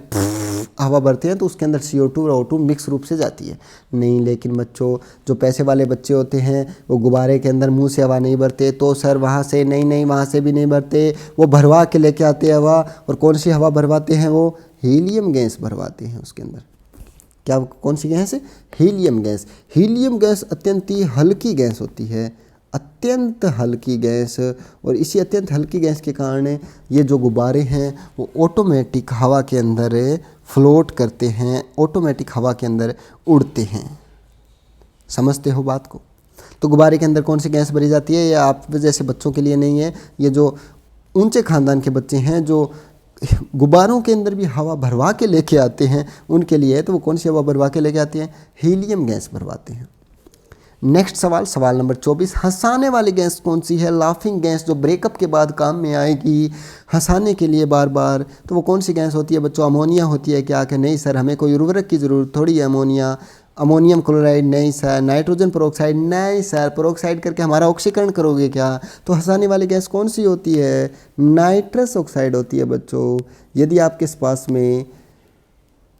[SPEAKER 1] हवा भरते हैं तो उसके अंदर CO2 और O2 मिक्स रूप से जाती है। नहीं, लेकिन बच्चों जो पैसे वाले बच्चे होते हैं वो गुब्बारे के अंदर मुंह से हवा नहीं भरते। तो सर वहाँ से नहीं, वहाँ से भी नहीं भरते, वो भरवा के लेके आते हैं हवा। और कौन सी हवा भरवाते हैं? वो हीलियम गैस भरवाते हैं उसके अंदर। क्या? कौन सी गैस है? Helium gas. हीलियम गैस अत्यंत ही हल्की गैस होती है, अत्यंत हल्की गैस। और इसी अत्यंत हल्की गैस के कारण ये जो गुब्बारे हैं वो ऑटोमेटिक हवा के अंदर फ्लोट करते हैं, ऑटोमेटिक हवा के अंदर उड़ते हैं। समझते हो बात को? तो गुब्बारे के अंदर कौन सी गैस भरी जाती है? ये आप जैसे बच्चों के लिए नहीं है, ये जो ऊंचे खानदान के बच्चे हैं जो गुब्बारों के अंदर भी हवा भरवा के लेके आते हैं उनके लिए है। तो वो कौन सी हवा भरवा के लेके आते हैं? हीलियम गैस भरवाते हैं। नेक्स्ट सवाल, सवाल नंबर 24। हंसाने वाली गैस कौन सी है? लाफिंग गैस, जो ब्रेकअप के बाद काम में आएगी हंसाने के लिए बार बार। तो वो कौन सी गैस होती है बच्चों? अमोनिया होती है क्या? कि नहीं सर, हमें कोई उर्वरक की ज़रूरत थोड़ी है। अमोनिया, अमोनियम क्लोराइड नहीं सर। नाइट्रोजन पेरोक्साइड नहीं सर। पेरोक्साइड करके हमारा ऑक्सीकरण करोगे क्या? तो हंसाने वाली गैस कौन सी होती है? नाइट्रस ऑक्साइड होती है बच्चों। यदि आपके पास में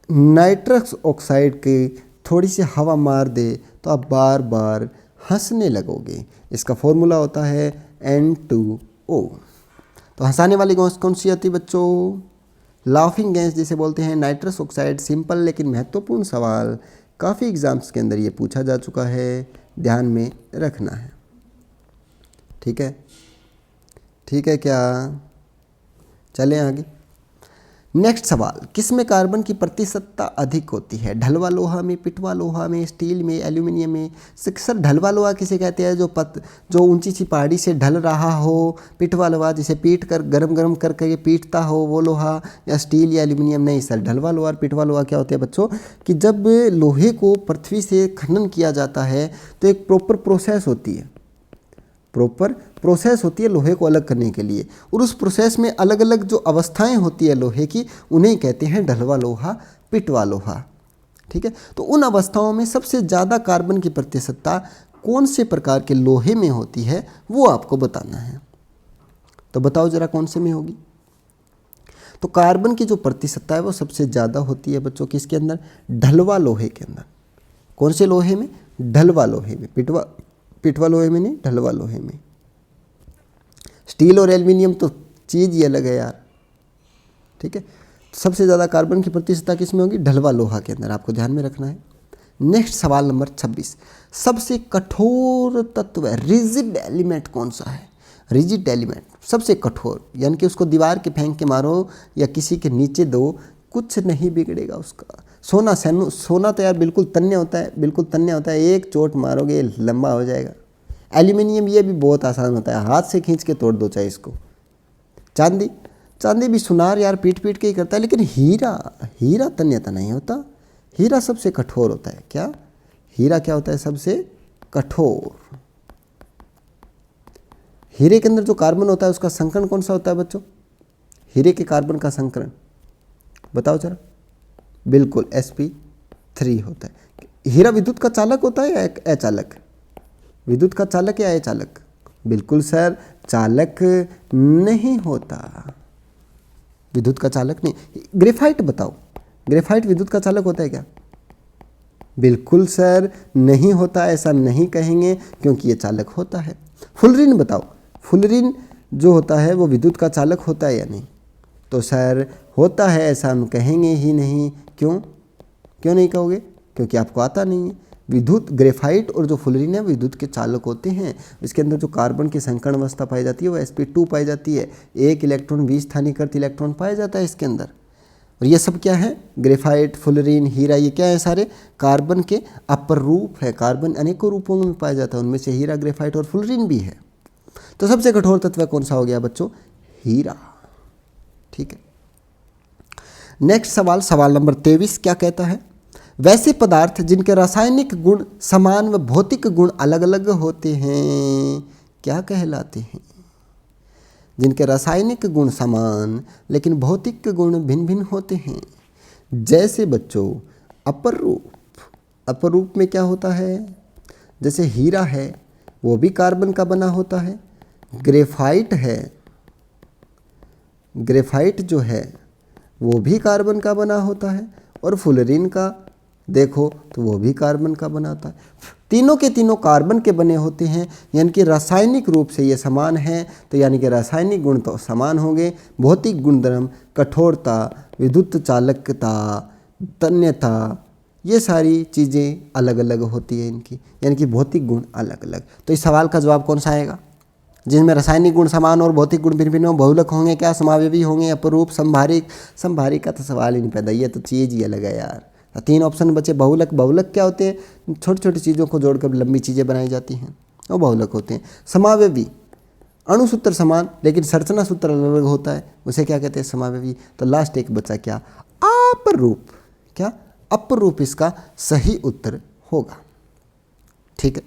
[SPEAKER 1] नाइट्रस ऑक्साइड की थोड़ी सी हवा मार दे तो आप बार बार हंसने लगोगे। इसका फॉर्मूला होता है N2O। तो हंसाने वाली गैस कौन सी होती है बच्चों? लाफिंग गैस जिसे बोलते हैं, नाइट्रस ऑक्साइड। सिंपल लेकिन महत्वपूर्ण सवाल, काफ़ी एग्जाम्स के अंदर ये पूछा जा चुका है, ध्यान में रखना है। ठीक है? ठीक है क्या? चलें आगे। नेक्स्ट सवाल, किसमें कार्बन की प्रतिशतता अधिक होती है? ढलवा लोहा में, पिटवा लोहा में, स्टील में, एल्यूमिनियम में? सर ढलवा लोहा किसे कहते हैं? जो ऊंची सी पहाड़ी से ढल रहा हो। पिटवा लोहा जिसे पीट कर गरम करके पीटता हो वो लोहा, या स्टील या एल्यूमिनियम? नहीं सर, ढलवा लोहा और पिटवा लोहा क्या होते हैं बच्चों? कि जब लोहे को पृथ्वी से खनन किया जाता है तो एक प्रॉपर प्रोसेस होती है, प्रॉपर प्रोसेस होती है लोहे को अलग करने के लिए। और उस प्रोसेस में अलग अलग जो अवस्थाएं होती है लोहे की, उन्हें कहते हैं ढलवा लोहा, पिटवा लोहा। ठीक है? तो उन अवस्थाओं में सबसे ज़्यादा कार्बन की प्रतिशतता कौन से प्रकार के लोहे में होती है वो आपको बताना है। तो बताओ ज़रा कौन से में होगी? तो कार्बन की जो प्रतिशतता है वो सबसे ज़्यादा होती है बच्चों किसके अंदर? ढलवा लोहे के अंदर। कौन से लोहे में? ढलवा लोहे में। पिटवा लोहे में नहीं, ढलवा लोहे में। स्टील और एल्युमिनियम तो चीज़ ही अलग है यार। ठीक है? सबसे ज़्यादा कार्बन की प्रतिशतता किस में होगी? ढलवा लोहा के अंदर, आपको ध्यान में रखना है। नेक्स्ट सवाल नंबर 26। सबसे कठोर तत्व रिजिड एलिमेंट कौन सा है? रिजिड एलिमेंट सबसे कठोर, यानी कि उसको दीवार के फेंक के मारो या किसी के नीचे दो, कुछ नहीं बिगड़ेगा उसका। सोना तो यार बिल्कुल तन्य होता है, बिल्कुल तन्य होता है, एक चोट मारोगे लंबा हो जाएगा। एल्यूमिनियम ये भी बहुत आसान होता है, हाथ से खींच के तोड़ दो चाहे इसको। चांदी भी सुनार यार पीट के ही करता है, लेकिन हीरा तन्यता नहीं होता। हीरा सबसे कठोर होता है। क्या? हीरा क्या होता है? सबसे कठोर। हीरे के अंदर जो कार्बन होता है उसका संकरण कौन सा होता है बच्चों? हीरे के कार्बन का संकरण बताओ जरा। बिल्कुल sp3 3 होता है। हीरा विद्युत का चालक होता है या अचालक? विद्युत का चालक या अचालक? बिल्कुल सर, चालक नहीं होता, विद्युत का चालक नहीं। ग्रेफाइट बताओ, ग्रेफाइट विद्युत का चालक होता है क्या? बिल्कुल सर नहीं होता, ऐसा नहीं कहेंगे क्योंकि ये चालक होता है। फुलरिन बताओ, फुलरिन जो होता है वो विद्युत का चालक होता है या नहीं? तो सर होता है, ऐसा हम कहेंगे ही नहीं। क्यों क्यों नहीं कहोगे? क्योंकि आपको आता नहीं है। विद्युत ग्रेफाइट और जो फुलरिन है विद्युत के चालक होते हैं। इसके अंदर जो कार्बन की संकर्ण अवस्था पाई जाती है वो sp2 पाई जाती है। 1 इलेक्ट्रॉन 20 स्थानीयकृत इलेक्ट्रॉन पाया जाता है इसके अंदर। और ये सब क्या है? ग्रेफाइट, फुलरिन, हीरा, ये क्या है? सारे कार्बन के अपर रूप है। कार्बन अनेकों रूपों में पाया जाता है, उनमें से हीरा, ग्रेफाइट और फुलरिन भी है। तो सबसे कठोर तत्व कौन सा हो गया बच्चों? हीरा। ठीक है, नेक्स्ट सवाल, सवाल नंबर 23 क्या कहता है? वैसे पदार्थ जिनके रासायनिक गुण समान व भौतिक गुण अलग अलग होते हैं क्या कहलाते हैं? जिनके रासायनिक गुण समान लेकिन भौतिक गुण भिन्न भिन्न होते हैं। जैसे बच्चों अपर रूप, अपर रूप में क्या होता है? जैसे हीरा है वो भी कार्बन का बना होता है, ग्रेफाइट है, ग्रेफाइट जो है वो भी कार्बन का बना होता है, और फुलरिन का देखो तो वो भी कार्बन का बना होता है। तीनों के तीनों कार्बन के बने होते हैं, यानी कि रासायनिक रूप से ये समान है, तो यानी कि रासायनिक गुण तो समान होंगे, भौतिक गुणधर्म, कठोरता, विद्युत चालकता, तन्यता, ये सारी चीज़ें अलग अलग होती है इनकी, यानी कि भौतिक गुण अलग अलग। तो इस सवाल का जवाब कौन सा आएगा? जिनमें रासायनिक गुण समान और भौतिक गुण भिन्न भिन्न हो, बहुलक होंगे क्या? समावयवी होंगे, अपरूप, संभारिक? संभारिक का तो सवाल ही नहीं पैदा, ये तो चीज़ ही अलग है यार। 3 ऑप्शन बचे। बहुलक, बहुलक क्या होते हैं? छोटी छोटी चीज़ों को जोड़कर लंबी चीज़ें बनाई जाती हैं, वो बहुलक होते हैं। समावयवी, अणुसूत्र समान लेकिन संरचना सूत्र अलग अलग होता है, उसे क्या कहते हैं? समावयवी। तो लास्ट एक बचा क्या? अपरूप। क्या? अपरूप इसका सही उत्तर होगा। ठीक है,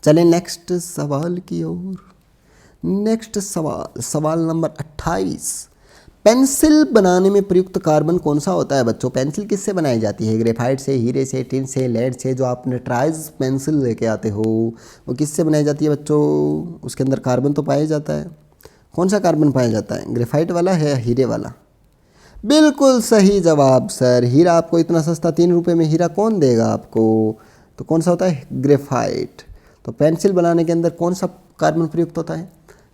[SPEAKER 1] चलें नेक्स्ट सवाल की ओर। नेक्स्ट सवाल, सवाल नंबर 28। पेंसिल बनाने में प्रयुक्त कार्बन कौन सा होता है बच्चों? पेंसिल किससे बनाई जाती है? ग्रेफाइट से, हीरे से, टिन से, लेड से? जो आप नटराइज पेंसिल लेके आते हो वो किससे बनाई जाती है बच्चों? उसके अंदर कार्बन तो पाया जाता है। कौन सा कार्बन पाया जाता है? ग्रेफाइट वाला है या हीरे वाला? बिल्कुल सही जवाब सर। हीरा आपको इतना सस्ता 3 रुपये में हीरा कौन देगा आपको? तो कौन सा होता है? ग्रेफाइट। तो पेंसिल बनाने के अंदर कौन सा कार्बन प्रयुक्त होता है?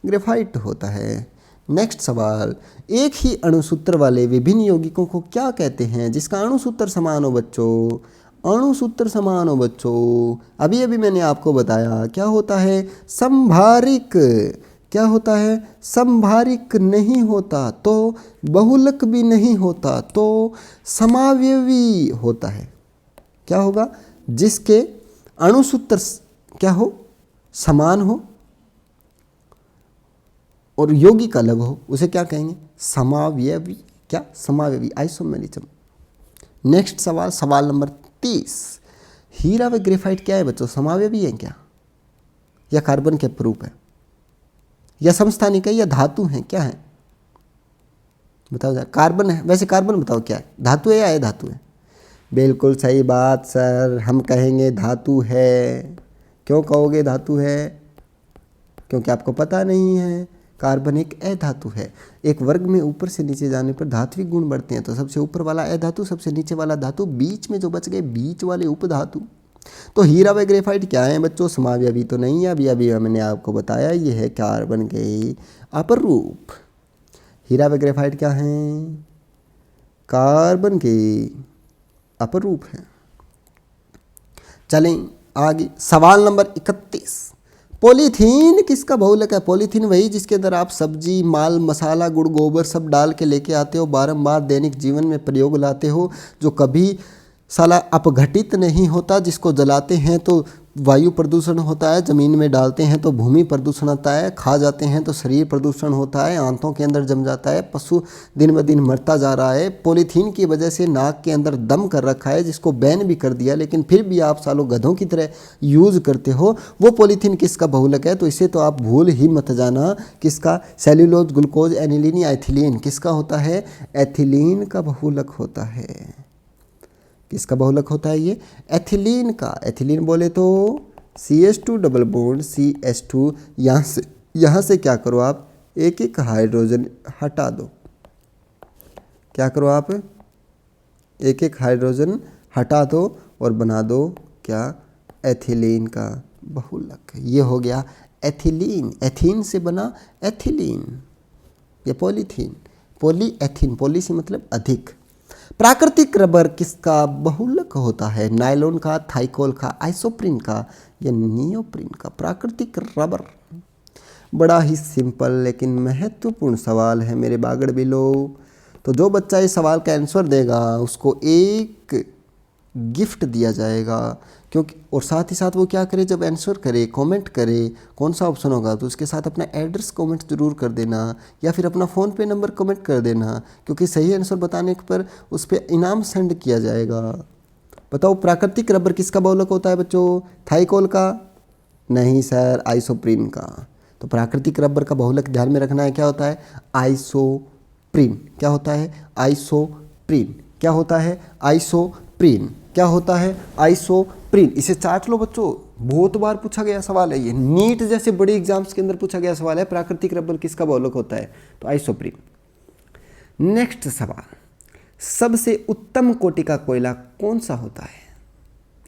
[SPEAKER 1] ग्रेफाइट होता है। नेक्स्ट सवाल, एक ही अणुसूत्र वाले विभिन्न यौगिकों को क्या कहते हैं जिसका अणुसूत्र समान हो बच्चों? अणुसूत्र समान हो बच्चों। अभी अभी मैंने आपको बताया क्या होता है? संभारिक। क्या होता है? संभारिक नहीं होता तो बहुलक भी नहीं होता तो समावयवी होता है। क्या होगा? जिसके अणुसूत्र क्या हो? समान हो और यौगिक अलग हो, उसे क्या कहेंगे? समावयवी। क्या? समावयवी, आइसोमेरिज्म। नेक्स्ट सवाल, सवाल नंबर 30। हीरा व ग्रेफाइट क्या है बच्चों? समावयवी है क्या, या कार्बन के अपरूप है, या समस्थानिक है, या धातु है? क्या है बताओ जरा। कार्बन है, वैसे कार्बन बताओ क्या है? धातु है या धातु है? बिल्कुल सही बात सर, हम कहेंगे धातु है। क्यों कहोगे धातु है? क्योंकि आपको पता नहीं है कार्बन एक अधातु है। एक वर्ग में ऊपर से नीचे जाने पर धात्विक गुण बढ़ते हैं, तो सबसे ऊपर वाला अधातु, सबसे नीचे वाला धातु, बीच में जो बच गए बीच वाले उपधातु। तो हीरा व ग्रेफाइट क्या है बच्चों? समावयवी तो नहीं है, अभी अभी मैंने आपको बताया ये है कार्बन के अपरूप। हीरा व ग्रेफाइट क्या हैं? कार्बन के अपरूप हैं। चलें आगे, सवाल नंबर 31। पॉलीथीन किसका बहुलक है? पॉलीथीन वही जिसके अंदर आप सब्जी, माल, मसाला, गुड़, गोबर सब डाल के लेके आते हो, बारंबार दैनिक जीवन में प्रयोग लाते हो, जो कभी साला अपघटित नहीं होता, जिसको जलाते हैं तो वायु प्रदूषण होता है, ज़मीन में डालते हैं तो भूमि प्रदूषण होता है, खा जाते हैं तो शरीर प्रदूषण होता है, आंतों के अंदर जम जाता है, पशु दिन ब दिन मरता जा रहा है। पॉलीथीन की वजह से नाक के अंदर दम कर रखा है, जिसको बैन भी कर दिया, लेकिन फिर भी आप सालों गधों की तरह यूज़ करते हो। वो पॉलीथीन किसका बहुलक है? तो इसे तो आप भूल ही मत जाना। किसका? सेल्यूलोज, ग्लूकोज, एनिलीन या एथिलीन? किसका होता है? एथिलीन का बहुलक होता है। किसका बहुलक होता है ये? एथिलीन का। एथिलीन बोले तो CH2 डबल बॉन्ड CH2, यहाँ से क्या करो आप, एक एक हाइड्रोजन हटा दो। क्या करो आप, एक एक हाइड्रोजन हटा दो और बना दो क्या, एथिलीन का बहुलक। ये हो गया एथिलीन। एथीन से बना एथिलीन। ये पॉलीथीन, पॉलीएथीन, पॉली से मतलब अधिक। प्राकृतिक रबर किसका बहुलक होता है? नायलॉन का, थाइकोल का, आइसोप्रीन का या नियोप्रीन का? प्राकृतिक रबर। बड़ा ही सिंपल लेकिन महत्वपूर्ण सवाल है मेरे बागड़ बिलो। तो जो बच्चा इस सवाल का आंसर देगा उसको एक गिफ्ट दिया जाएगा, क्योंकि और साथ ही साथ वो क्या करे, जब आंसर करे कमेंट करे कौन सा ऑप्शन होगा तो उसके साथ अपना एड्रेस कमेंट जरूर कर देना या फिर अपना फ़ोन पे नंबर कमेंट कर देना, क्योंकि सही आंसर बताने पर उस पर इनाम सेंड किया जाएगा। बताओ प्राकृतिक रबर किसका बहुलक होता है बच्चों? थाइकोल का? नहीं सर, आइसोप्रीन का। तो प्राकृतिक रबर का बहुलक ध्यान में रखना है, क्या होता है? आइसोप्रीन। क्या होता है? आइसोप्रीन। क्या होता है? आइसोप्रीन। क्या होता है? आइसोप्रीन। इसे चाट लो बच्चों, बहुत बार पूछा गया सवाल है ये, नीट जैसे बड़े एग्जाम्स के अंदर पूछा गया सवाल है, प्राकृतिक रबर किसका बहुलक होता है? तो आइसोप्रीन। नेक्स्ट सवाल, सबसे उत्तम कोटि का कोयला कौन सा होता है?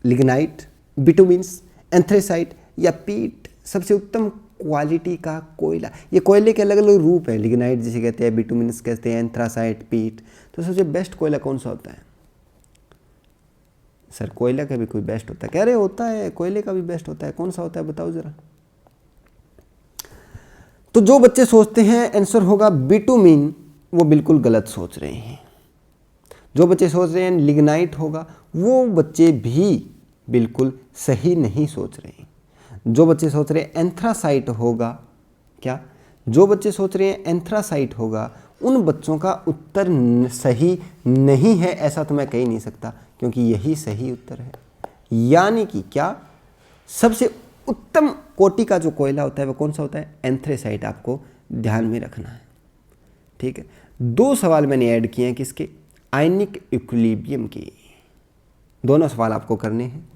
[SPEAKER 1] लिग्नाइट, बिटुमिन्स, एंथ्रेसाइट या पीट? सबसे उत्तम क्वालिटी का कोयला। ये कोयले के अलग अलग रूप है, लिग्नाइट जिसे कहते हैं, बिटुमिन्स कहते हैं, एंथ्रासाइट, पीट। तो सबसे बेस्ट कोयला कौन सा होता है? सर कोयला का भी कोई बेस्ट होता है? कह रहे होता है, कोयले का भी बेस्ट होता है। कौन सा होता है बताओ जरा। तो जो बच्चे सोचते हैं आंसर होगा बिटुमिन, वो बिल्कुल गलत सोच रहे हैं। जो बच्चे सोच रहे हैं लिग्नाइट होगा, वो बच्चे भी बिल्कुल सही नहीं सोच रहे हैं। जो बच्चे सोच रहे हैं एंथ्रासाइट होगा, क्या? जो बच्चे सोच रहे हैं एंथ्रासाइट होगा, उन बच्चों का उत्तर सही नहीं है, ऐसा तो मैं कह ही नहीं सकता, क्योंकि यही सही उत्तर है। यानी कि क्या, सबसे उत्तम कोटि का जो कोयला होता है वो कौन सा होता है? एंथ्रेसाइट। आपको ध्यान में रखना है, ठीक है। दो सवाल मैंने ऐड किए हैं किसके? आयनिक इक्विलिब्रियम के। दोनों सवाल आपको करने हैं।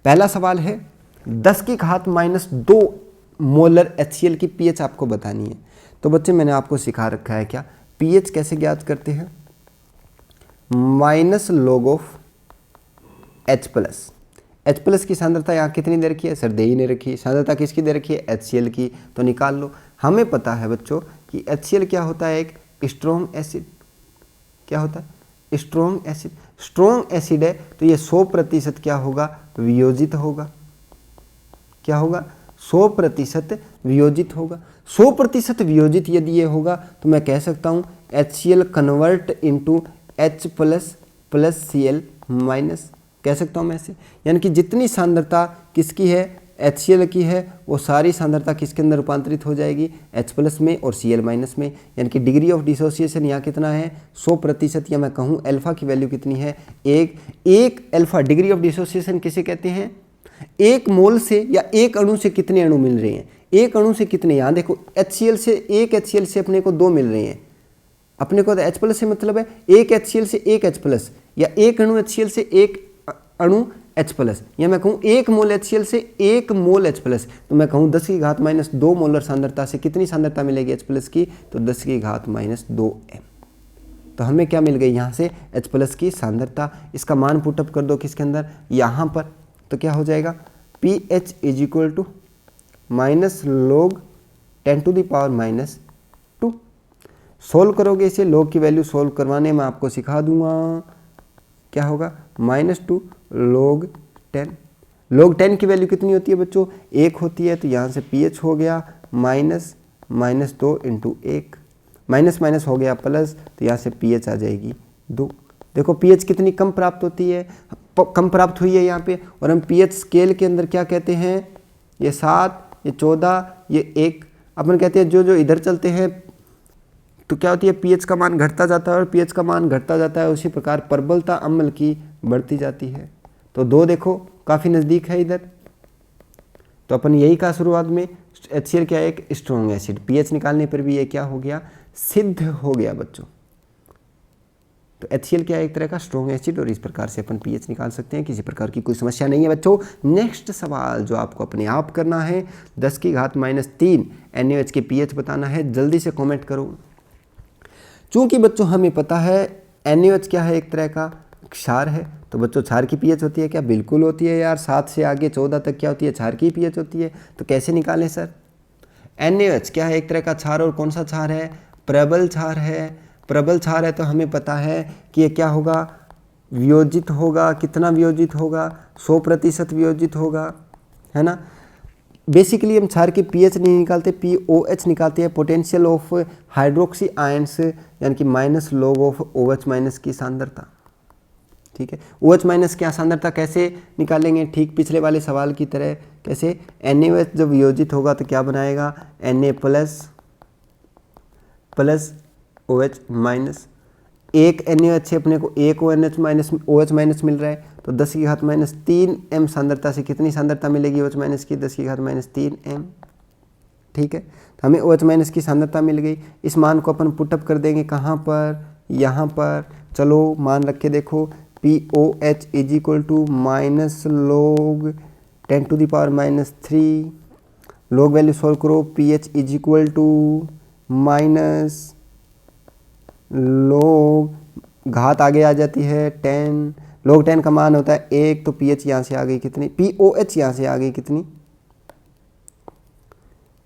[SPEAKER 1] पहला सवाल है 10⁻² मोलर HCl की pH आपको बतानी है। तो बच्चे मैंने आपको सिखा रखा है क्या, pH कैसे ज्ञात करते हैं? -log H+। H+ की सांद्रता यहाँ कितनी दे रखी है? सर दे ही नहीं रखी। सांद्रता किसकी दे रखी है? HCl की। तो निकाल लो। हमें पता है बच्चों कि HCl क्या होता है? एक स्ट्रॉन्ग एसिड। क्या होता है? Strong acid. स्ट्रॉन्ग एसिड है तो ये 100% क्या होगा? वियोजित होगा। क्या होगा? 100% वियोजित होगा। 100% वियोजित यदि ये होगा तो मैं कह सकता हूँ HCl कन्वर्ट इनटू H++Cl-, कह सकता हूँ मैं ऐसे। यानी कि जितनी सांद्रता किसकी है? HCl की है, वो सारी सांद्रता किसके अंदर रूपांतरित हो जाएगी? H+ में और Cl- में। यानी कि डिग्री ऑफ डिसोसिएशन यहाँ कितना है? 100%। या मैं कहूँ अल्फा की वैल्यू कितनी है? एक अल्फा। डिग्री ऑफ डिसोसिएशन किसे कहते हैं? एक मोल से या एक अणु से कितने अणु मिल रहे हैं? एक अणु से कितने? यहाँ देखो HCl से, एक HCl से अपने को 2 मिल रहे हैं। अपने को तो H+ से मतलब है एक HCl से एक H+, या एक अणु HCl से एक अणु H+, या मैं कहूँ एक मोल HCl से एक मोल H+, तो मैं कहूँ 10⁻² मोलर सांद्रता से कितनी सांद्रता मिलेगी H+ की? तो 10⁻²m। तो हमें क्या मिल गई यहाँ से? H+ की सांद्रता। इसका मान पुटअप कर दो किसके अंदर? यहाँ पर। तो क्या हो जाएगा? pH = -log 10⁻²। सोल्व करोगे इसे, log की वैल्यू सोल्व करवाने में आपको सिखा दूंगा। क्या होगा? -2 log 10। log 10 की वैल्यू कितनी होती है बच्चों? 1 होती है। तो यहाँ से pH हो गया -2 × 1, माइनस हो गया प्लस, तो यहाँ से pH आ जाएगी 2। देखो pH कितनी कम प्राप्त होती है, कम प्राप्त हुई है यहाँ पे। और हम pH स्केल के अंदर क्या कहते हैं? ये 7, ये 14, ये 1। अपन कहते हैं जो जो इधर चलते हैं तो क्या होती है? pH का मान घटता जाता है, और pH का मान घटता जाता है, उसी प्रकार प्रबलता अम्ल की बढ़ती जाती है। तो 2 देखो काफ़ी नज़दीक है इधर। तो अपन यही कहा शुरुआत में, HCl क्या है? एक स्ट्रॉन्ग एसिड। pH निकालने पर भी ये क्या हो गया? सिद्ध हो गया बच्चों। तो HCl क्या है, एक तरह का स्ट्रॉन्ग एसिड, और इस प्रकार से अपन pH निकाल सकते हैं। किसी प्रकार की कोई समस्या नहीं है बच्चों। नेक्स्ट सवाल जो आपको अपने आप करना है, 10⁻³ NaOH के pH बताना है। जल्दी से कमेंट करो। चूँकि बच्चों हमें पता है NaOH क्या है, एक तरह का क्षार है, तो बच्चों क्षार की pH होती है क्या? बिल्कुल होती है यार। 7 से आगे 14 तक क्या होती है? क्षार की pH होती है। तो कैसे निकालें सर? NaOH क्या है, एक तरह का क्षार, और कौन सा क्षार है? प्रबल क्षार है। प्रबल क्षार है तो हमें पता है कि ये क्या होगा, वियोजित होगा। कितना वियोजित होगा? 100% वियोजित होगा, है ना। बेसिकली हम क्षार के pH नहीं निकालते, POH निकालते हैं, पोटेंशियल ऑफ हाइड्रोक्सी आयंस, यानी कि minus log of OH minus की सांद्रता। ठीक है, OH माइनस की सांद्रता कैसे निकालेंगे? ठीक पिछले वाले सवाल की तरह। कैसे? NaOH जब वियोजित होगा तो क्या बनाएगा? Na plus OH minus. एक NaOH से अपने को एक OH माइनस मिल रहा है, तो 10⁻³ m सांद्रता से कितनी सांद्रता मिलेगी OH माइनस की? 10⁻³ m। ठीक है, तो हमें OH माइनस की सांद्रता मिल गई। इस मान को अपन पुटअप कर देंगे कहाँ पर? यहाँ पर। चलो मान रख के देखो, POH is equal to minus log 10⁻³ log value solve करो। pH is equal to minus log घात आगे आ जाती है 10, log 10 का मान होता है 1, तो pH यहाँ से आ गई कितनी? POH यहाँ से आ गई कितनी?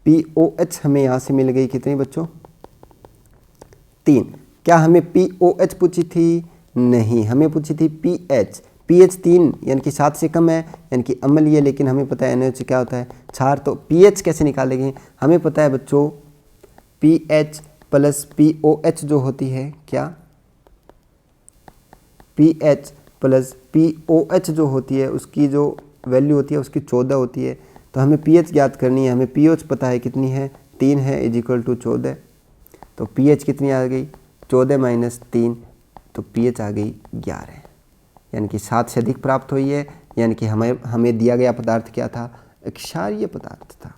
[SPEAKER 1] POH हमें यहाँ से मिल गई कितनी बच्चों? 3। क्या हमें POH पूछी थी? नहीं, हमें पूछी थी pH। pH 3 यानी कि 7 से कम है, यानी कि अम्लीय, लेकिन हमें पता है NaOH क्या होता है? क्षार। तो pH कैसे निकालेंगे? हमें पता है बच्चों pH प्लस POH जो होती है क्या? pH प्लस POH जो होती है उसकी जो वैल्यू होती है उसकी 14 होती है। तो हमें pH ज्ञात करनी है। हमें pOH पता है कितनी है? 3 है, इज इक्वल टू 14। तो pH कितनी आ गई? 14 माइनस 3, तो pH आ गई 11, यानी कि 7 से अधिक प्राप्त हुई है। यानी कि हमें दिया गया पदार्थ क्या था? क्षारीय पदार्थ था।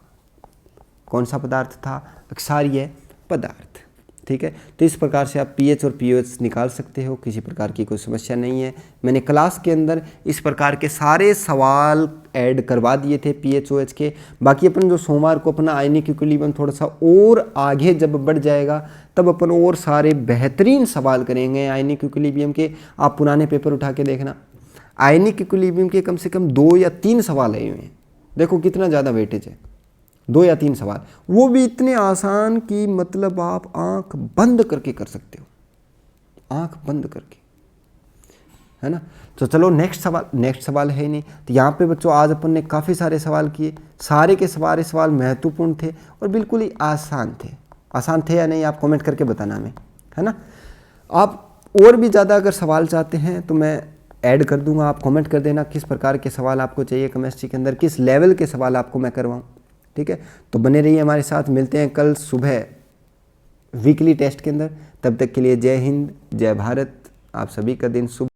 [SPEAKER 1] कौन सा पदार्थ था? क्षारीय पदार्थ। ठीक है, तो इस प्रकार से आप pH और POH निकाल सकते हो। किसी प्रकार की कोई समस्या नहीं है। मैंने क्लास के अंदर इस प्रकार के सारे सवाल ऐड करवा दिए थे pH OH के। बाकी अपन जो सोमवार को अपना आयनिक इक्विलिब्रियम थोड़ा सा और आगे जब बढ़ जाएगा तब अपन और सारे बेहतरीन सवाल करेंगे आयनिक इक्विलिब्रियम के। आप पुराने पेपर उठा के देखना, आयनिक इक्विलिब्रियम के कम से कम 2 या 3 सवाल आए हुए हैं। देखो कितना ज़्यादा वेटेज है, 2 या 3 सवाल, वो भी इतने आसान कि मतलब आप आंख बंद करके कर सकते हो, आंख बंद करके, है ना। तो चलो नेक्स्ट सवाल है ही नहीं। तो यहाँ पे बच्चों आज अपन ने काफ़ी सारे सवाल किए, सारे के सारे सवाल महत्वपूर्ण थे और बिल्कुल ही आसान थे। आसान थे या नहीं आप कमेंट करके बताना हमें, है ना। आप और भी ज़्यादा अगर सवाल चाहते हैं तो मैं ऐड कर दूंगा, आप कमेंट कर देना किस प्रकार के सवाल आपको चाहिए केमिस्ट्री के अंदर, किस लेवल के सवाल आपको मैं करवाऊँ। ठीक है, तो बने रहिए हमारे साथ। मिलते हैं कल सुबह वीकली टेस्ट के अंदर। तब तक के लिए जय हिंद, जय भारत। आप सभी का दिन शुभ।